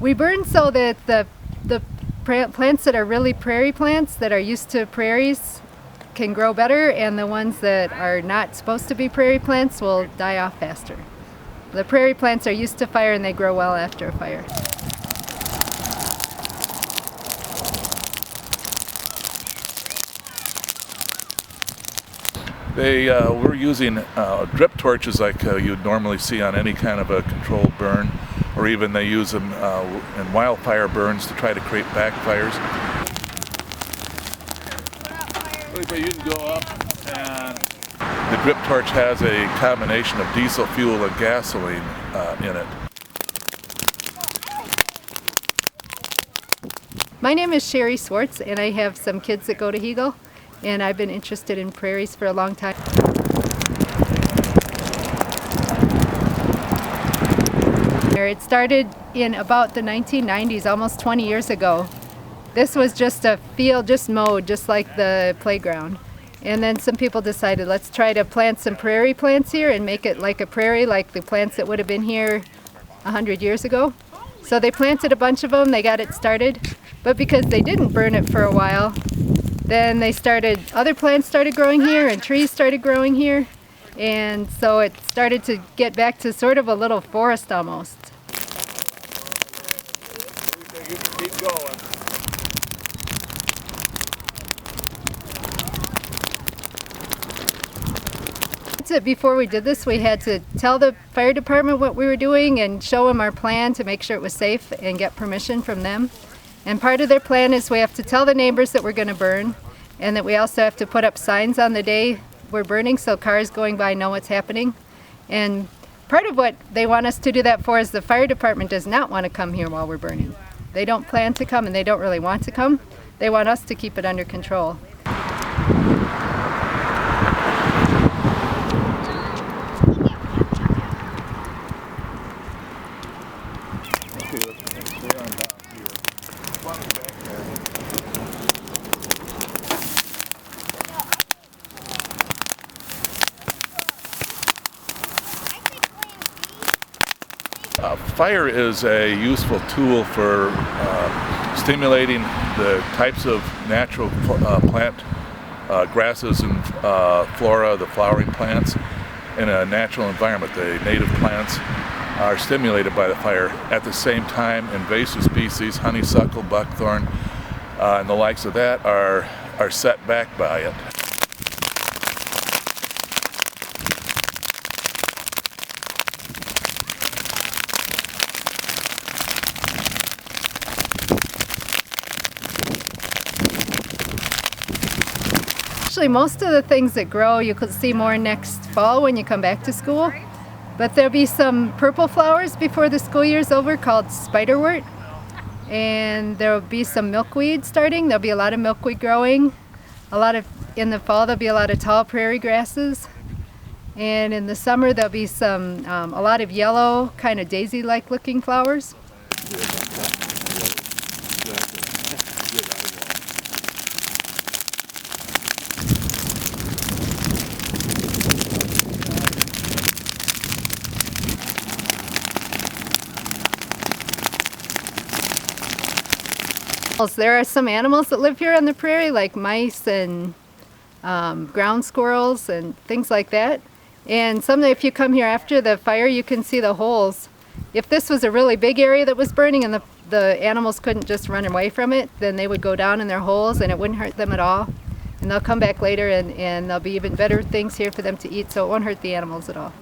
We burn so that the plants that are really prairie plants that are used to prairies can grow better, and the ones that are not supposed to be prairie plants will die off faster. The prairie plants are used to fire and they grow well after a fire. We're using drip torches like you'd normally see on any kind of a controlled burn, or even they use them in wildfire burns to try to create backfires. You can go up, and the drip torch has a combination of diesel fuel and gasoline in it. My name is Sherry Swartz, and I have some kids that go to Huegel, and I've been interested in prairies for a long time. It started in about the 1990s, almost 20 years ago. This was just a field, just mowed, just like the playground. And then some people decided, let's try to plant some prairie plants here and make it like a prairie, like the plants that would have been here 100 years ago. So they planted a bunch of them, they got it started, but because they didn't burn it for a while, then other plants started growing here and trees started growing here. And so it started to get back to sort of a little forest almost. Keep going. Before we did this, we had to tell the fire department what we were doing and show them our plan to make sure it was safe and get permission from them. And part of their plan is we have to tell the neighbors that we're going to burn, and that we also have to put up signs on the day we're burning so cars going by know what's happening. And part of what they want us to do that for is the fire department does not want to come here while we're burning. They don't plan to come, and they don't really want to come. They want us to keep it under control. Fire is a useful tool for stimulating the types of natural plant grasses and flora, the flowering plants, in a natural environment. The native plants are stimulated by the fire. At the same time, invasive species, honeysuckle, buckthorn, and the likes of that are set back by it. Actually, most of the things that grow you could see more next fall when you come back to school. But there'll be some purple flowers before the school year's over called spiderwort. And there'll be some milkweed starting. There'll be a lot of milkweed growing. In the fall there'll be a lot of tall prairie grasses. And in the summer there'll be a lot of yellow, kind of daisy-like looking flowers. There are some animals that live here on the prairie, like mice and ground squirrels and things like that. And someday if you come here after the fire, you can see the holes. If this was a really big area that was burning and the animals couldn't just run away from it, then they would go down in their holes and it wouldn't hurt them at all. And they'll come back later and there'll be even better things here for them to eat, so it won't hurt the animals at all.